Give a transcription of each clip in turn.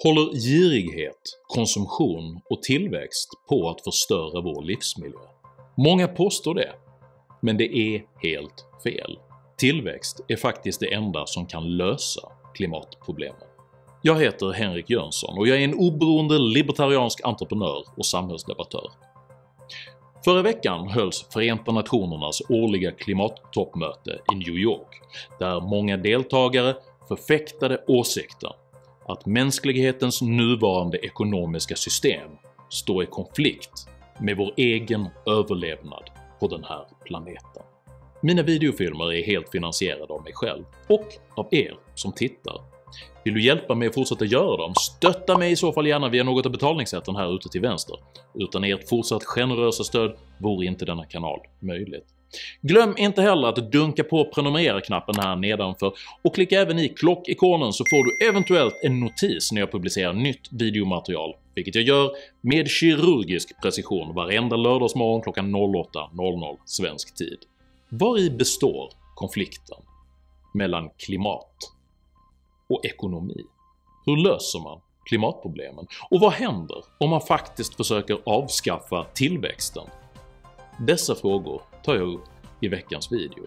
Håller girighet, konsumtion och tillväxt på att förstöra vår livsmiljö? Många påstår det, men det är helt fel. Tillväxt är faktiskt det enda som kan lösa klimatproblemen. Jag heter Henrik Jönsson och jag är en oberoende libertariansk entreprenör och samhällsdebattör. Förra veckan hölls Förenta Nationernas årliga klimattoppmöte i New York, där många deltagare förfäktade åsikten att mänsklighetens nuvarande ekonomiska system står i konflikt med vår egen överlevnad på den här planeten. Mina videofilmer är helt finansierade av mig själv och av er som tittar. Vill du hjälpa mig att fortsätta göra dem? Stötta mig i så fall gärna via något av betalningssätten här ute till vänster. Utan ert fortsatt generösa stöd vore inte denna kanal möjligt. Glöm inte heller att dunka på prenumerera-knappen här nedanför och klicka även i klockikonen så får du eventuellt en notis när jag publicerar nytt videomaterial, vilket jag gör med kirurgisk precision varenda lördagsmorgon klockan 08:00 svensk tid. Vari består konflikten mellan klimat och ekonomi? Hur löser man klimatproblemen? Och vad händer om man faktiskt försöker avskaffa tillväxten? Dessa frågor tar jag upp i veckans video.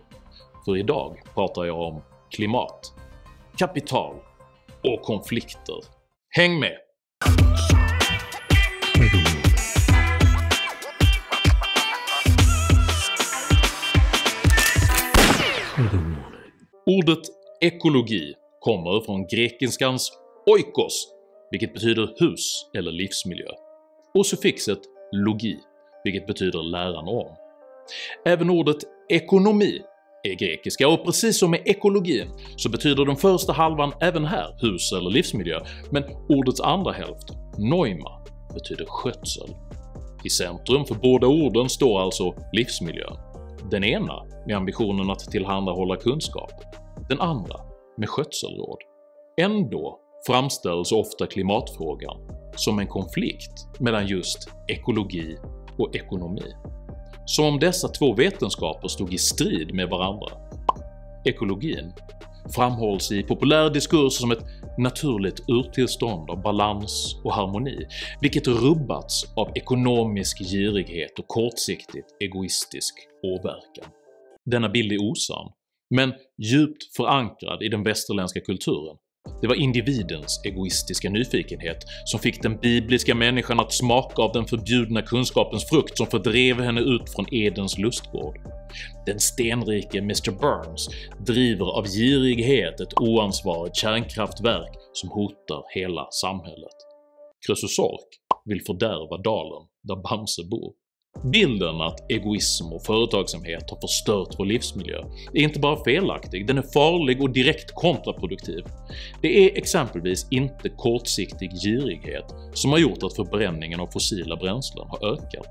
För idag pratar jag om klimat, kapital och konflikter. Häng med! Ordet ekologi kommer från grekiskans oikos, vilket betyder hus eller livsmiljö, och suffixet logi, vilket betyder läran om. Även ordet ekonomi är grekiska, och precis som med ekologin så betyder den första halvan även här hus eller livsmiljö, men ordets andra hälft, noima, betyder skötsel. I centrum för båda orden står alltså livsmiljön. Den ena med ambitionen att tillhandahålla kunskap, den andra med skötselråd. Ändå framställs ofta klimatfrågan som en konflikt mellan just ekologi och ekonomi. Som om dessa två vetenskaper stod i strid med varandra. Ekologin framhålls i populär diskurs som ett naturligt urtillstånd av balans och harmoni, vilket rubbats av ekonomisk girighet och kortsiktigt egoistisk åverkan. Denna bild är osann, men djupt förankrad i den västerländska kulturen. Det var individens egoistiska nyfikenhet som fick den bibliska människan att smaka av den förbjudna kunskapens frukt som fördrev henne ut från Edens lustgård. Den stenrike Mr. Burns driver av girighet ett oansvarigt kärnkraftverk som hotar hela samhället. Krösus Sork vill fördärva dalen där Bamse bor. Bilden att egoism och företagsamhet har förstört vår livsmiljö är inte bara felaktig, den är farlig och direkt kontraproduktiv. Det är exempelvis inte kortsiktig girighet som har gjort att förbränningen av fossila bränslen har ökat.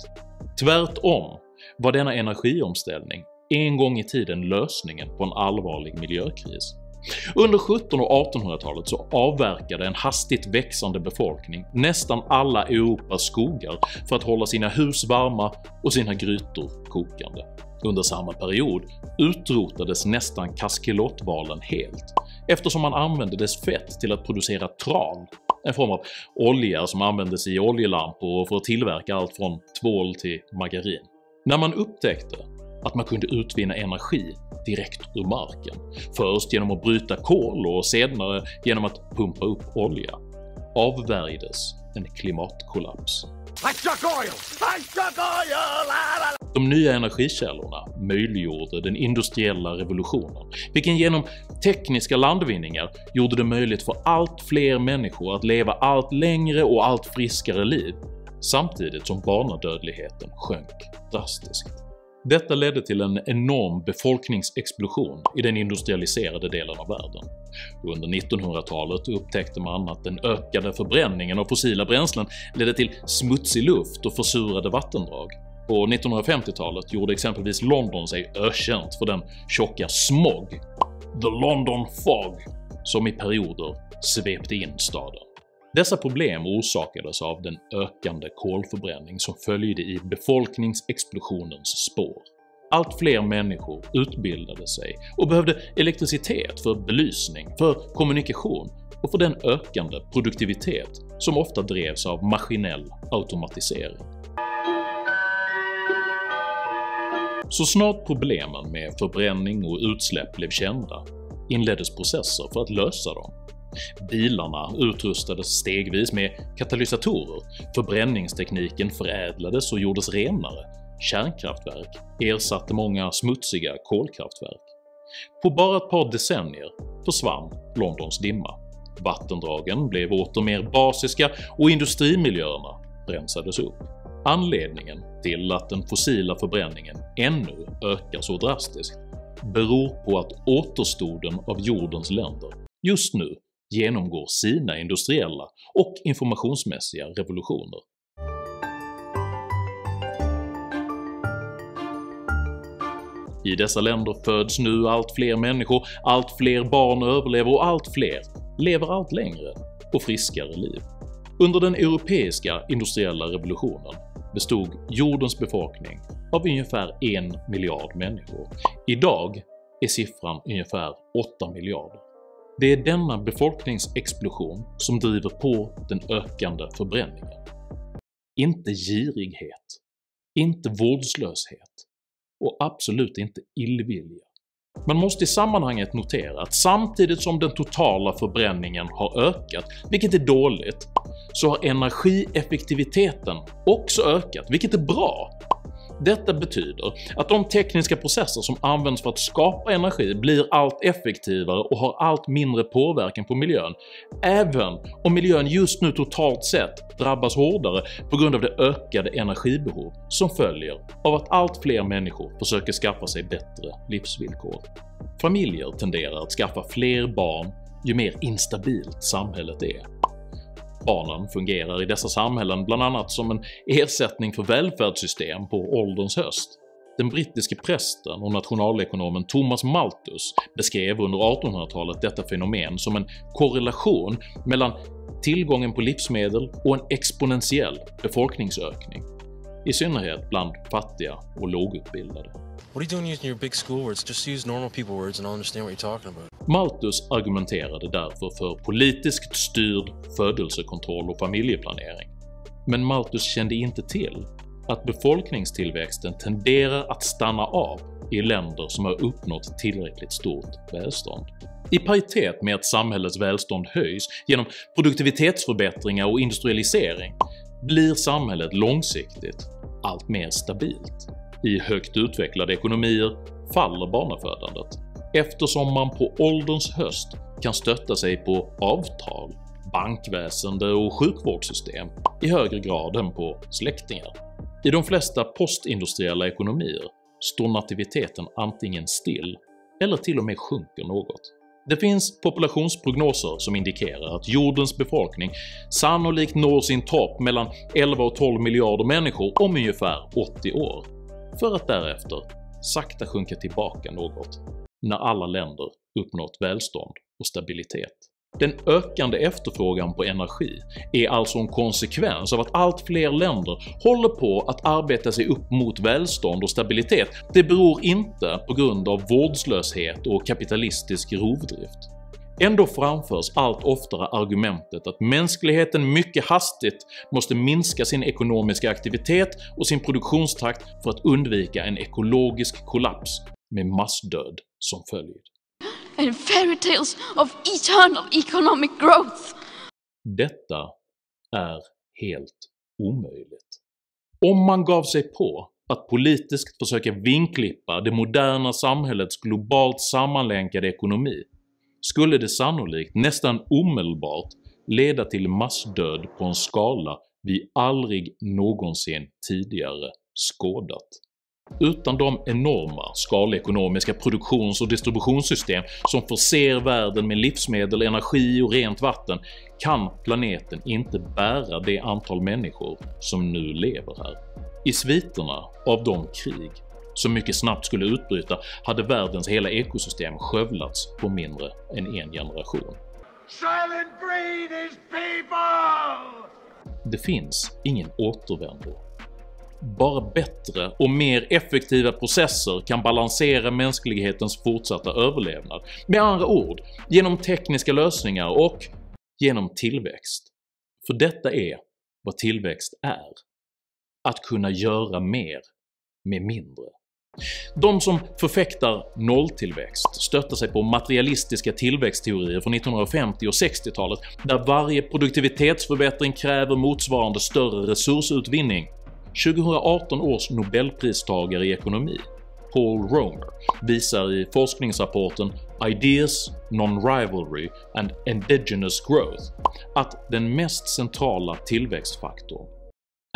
Tvärtom var denna energiomställning en gång i tiden lösningen på en allvarlig miljökris. Under 1700- och 1800-talet så avverkade en hastigt växande befolkning nästan alla Europas skogar för att hålla sina hus varma och sina grytor kokande. Under samma period utrotades nästan kaskelotvalen helt, eftersom man använde dess fett till att producera tran, en form av olja som användes i oljelampor och för att tillverka allt från tvål till margarin. När man upptäckte att man kunde utvinna energi direkt ur marken, först genom att bryta kol och senare genom att pumpa upp olja, avvärjdes en klimatkollaps. De nya energikällorna möjliggjorde den industriella revolutionen, vilken genom tekniska landvinningar gjorde det möjligt för allt fler människor att leva allt längre och allt friskare liv, samtidigt som barnadödligheten sjönk drastiskt. Detta ledde till en enorm befolkningsexplosion i den industrialiserade delen av världen. Under 1900-talet upptäckte man att den ökade förbränningen av fossila bränslen ledde till smutsig luft och försurade vattendrag. På 1950-talet gjorde exempelvis London sig ökänt för den tjocka smog, the London fog, som i perioder svepte in staden. Dessa problem orsakades av den ökande kolförbränning som följde i befolkningsexplosionens spår. Allt fler människor utbildade sig och behövde elektricitet för belysning, för kommunikation, och för den ökande produktivitet som ofta drevs av maskinell automatisering. Så snart problemen med förbränning och utsläpp blev kända inleddes processer för att lösa dem. Bilarna utrustades stegvis med katalysatorer, förbränningstekniken förädlades och gjordes renare, kärnkraftverk ersatte många smutsiga kolkraftverk. På bara ett par decennier försvann Londons dimma. Vattendragen blev åter mer basiska och industrimiljöerna rensades upp. Anledningen till att den fossila förbränningen ännu ökar så drastiskt beror på att återstoden av jordens länder just nu genomgår sina industriella och informationsmässiga revolutioner. I dessa länder föds nu allt fler människor, allt fler barn överlever och allt fler lever allt längre och friskare liv. Under den europeiska industriella revolutionen bestod jordens befolkning av ungefär 1 miljard människor. Idag är siffran ungefär 8 miljarder. Det är denna befolkningsexplosion som driver på den ökande förbränningen. Inte girighet, inte vårdslöshet och absolut inte illvilja. Man måste i sammanhanget notera att samtidigt som den totala förbränningen har ökat, vilket är dåligt, så har energieffektiviteten också ökat, vilket är bra. Detta betyder att de tekniska processer som används för att skapa energi blir allt effektivare och har allt mindre påverkan på miljön, även om miljön just nu totalt sett drabbas hårdare på grund av det ökade energibehov som följer av att allt fler människor försöker skaffa sig bättre livsvillkor. Familjer tenderar att skaffa fler barn ju mer instabilt samhället är. Barnen fungerar i dessa samhällen bland annat som en ersättning för välfärdssystem på ålderns höst. Den brittiske prästen och nationalekonomen Thomas Malthus beskrev under 1800-talet detta fenomen som en korrelation mellan tillgången på livsmedel och en exponentiell befolkningsökning, i synnerhet bland fattiga och lågutbildade. What are you doing using your big school words? Just use normal people words and I'll understand what you're talking about. Malthus argumenterade därför för politiskt styrd födelsekontroll och familjeplanering. Men Malthus kände inte till att befolkningstillväxten tenderar att stanna av i länder som har uppnått tillräckligt stort välstånd. I paritet med att samhällets välstånd höjs genom produktivitetsförbättringar och industrialisering blir samhället långsiktigt allt mer stabilt. I högt utvecklade ekonomier faller barnafödandet, eftersom man på ålderns höst kan stötta sig på avtal, bankväsende och sjukvårdssystem i högre grad än på släktingar. I de flesta postindustriella ekonomier står nativiteten antingen still eller till och med sjunker något. Det finns populationsprognoser som indikerar att jordens befolkning sannolikt når sin topp mellan 11 och 12 miljarder människor om ungefär 80 år, för att därefter sakta sjunka tillbaka något när alla länder uppnått välstånd och stabilitet. Den ökande efterfrågan på energi är alltså en konsekvens av att allt fler länder håller på att arbeta sig upp mot välstånd och stabilitet. Det beror inte på grund av vårdslöshet och kapitalistisk rovdrift. Ändå framförs allt oftare argumentet att mänskligheten mycket hastigt måste minska sin ekonomiska aktivitet och sin produktionstakt för att undvika en ekologisk kollaps med massdöd som följd. And fairy tales of eternal economic growth. Detta är helt omöjligt. Om man gav sig på att politiskt försöka vinklippa det moderna samhällets globalt sammanlänkade ekonomi skulle det sannolikt nästan omedelbart leda till massdöd på en skala vi aldrig någonsin tidigare skådat. Utan de enorma skalekonomiska produktions- och distributionssystem som förser världen med livsmedel, energi och rent vatten kan planeten inte bära det antal människor som nu lever här. I sviterna av de krig som mycket snabbt skulle utbryta hade världens hela ekosystem skövlats på mindre än en generation. Silent breed is people! Det finns ingen återvändo. Bara bättre och mer effektiva processer kan balansera mänsklighetens fortsatta överlevnad. Med andra ord, genom tekniska lösningar och genom tillväxt. För detta är vad tillväxt är. Att kunna göra mer med mindre. De som förfäktar nolltillväxt stöttar sig på materialistiska tillväxtteorier från 1950 och 60-talet där varje produktivitetsförbättring kräver motsvarande större resursutvinning. 2018 års nobelpristagare i ekonomi, Paul Romer, visar i forskningsrapporten “Ideas, Non-Rivalry and Endogenous Growth” att den mest centrala tillväxtfaktorn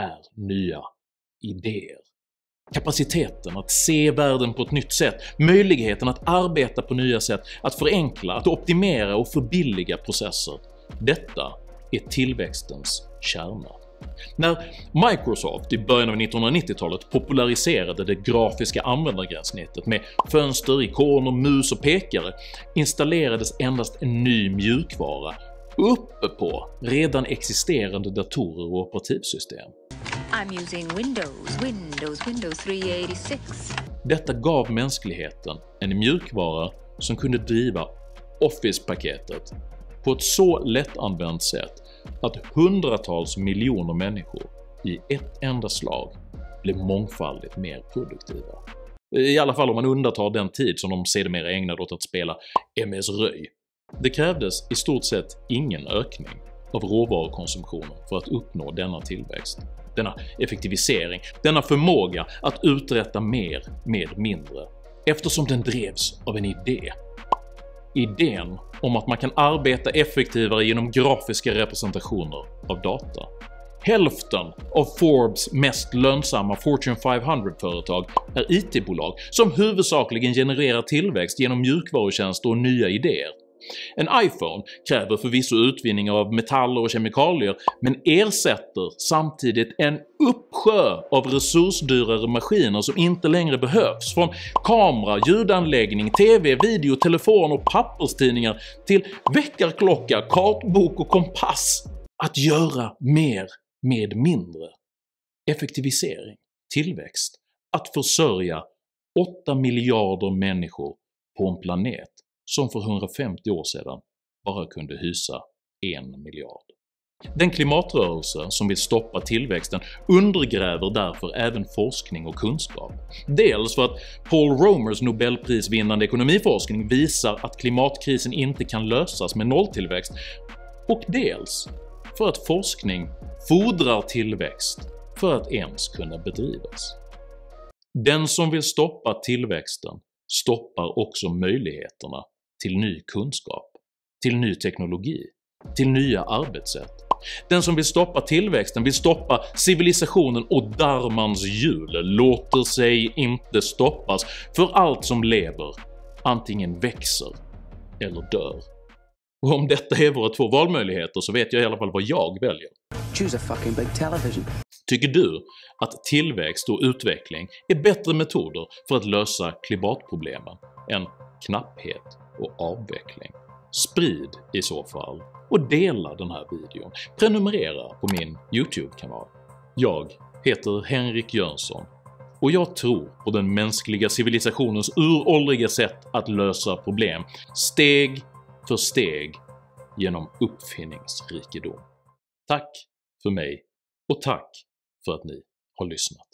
är nya idéer. Kapaciteten att se världen på ett nytt sätt, möjligheten att arbeta på nya sätt, att förenkla, att optimera och förbilliga processer. Detta är tillväxtens kärna. När Microsoft i början av 1990-talet populariserade det grafiska användargränssnittet med fönster, ikoner, mus och pekare installerades endast en ny mjukvara uppe på redan existerande datorer och operativsystem. I'm using Windows 386. Detta gav mänskligheten en mjukvara som kunde driva Office-paketet på ett så lättanvänt sätt att hundratals miljoner människor i ett enda slag blev mångfaldigt mer produktiva. I alla fall om man undantar den tid som de sedermera ägnade åt att spela MS-röj. Det krävdes i stort sett ingen ökning av råvarukonsumtionen för att uppnå denna tillväxt. Denna effektivisering, denna förmåga att uträtta mer med mindre, eftersom den drevs av en idé. Idén om att man kan arbeta effektivare genom grafiska representationer av data. Hälften av Forbes mest lönsamma Fortune 500-företag är IT-bolag som huvudsakligen genererar tillväxt genom mjukvarutjänster och nya idéer. En iPhone kräver förvisso utvinning av metaller och kemikalier men ersätter samtidigt en uppsjö av resursdyrare maskiner som inte längre behövs, från kamera, ljudanläggning, TV, video, telefon och papperstidningar till väckarklocka, kartbok och kompass. Att göra mer med mindre. Effektivisering, tillväxt, att försörja 8 miljarder människor på en planet som för 150 år sedan bara kunde hysa 1 miljard. Den klimatrörelse som vill stoppa tillväxten undergräver därför även forskning och kunskap. Dels för att Paul Romers nobelprisvinnande ekonomiforskning visar att klimatkrisen inte kan lösas med nolltillväxt, och dels för att forskning fordrar tillväxt för att ens kunna bedrivas. Den som vill stoppa tillväxten stoppar också möjligheterna till ny kunskap, till ny teknologi, till nya arbetssätt. Den som vill stoppa tillväxten vill stoppa civilisationen, och Dharmans hjul låter sig inte stoppas, för allt som lever antingen växer eller dör. Och om detta är våra två valmöjligheter så vet jag i alla fall vad jag väljer. Choose a fucking big television. Tycker du att tillväxt och utveckling är bättre metoder för att lösa klimatproblemen än knapphet och avveckling? Sprid i så fall och dela den här videon. Prenumerera på min YouTube-kanal. Jag heter Henrik Jönsson och jag tror på den mänskliga civilisationens uråldriga sätt att lösa problem, steg för steg genom uppfinningsrikedom. Tack för mig och tack för att ni har lyssnat.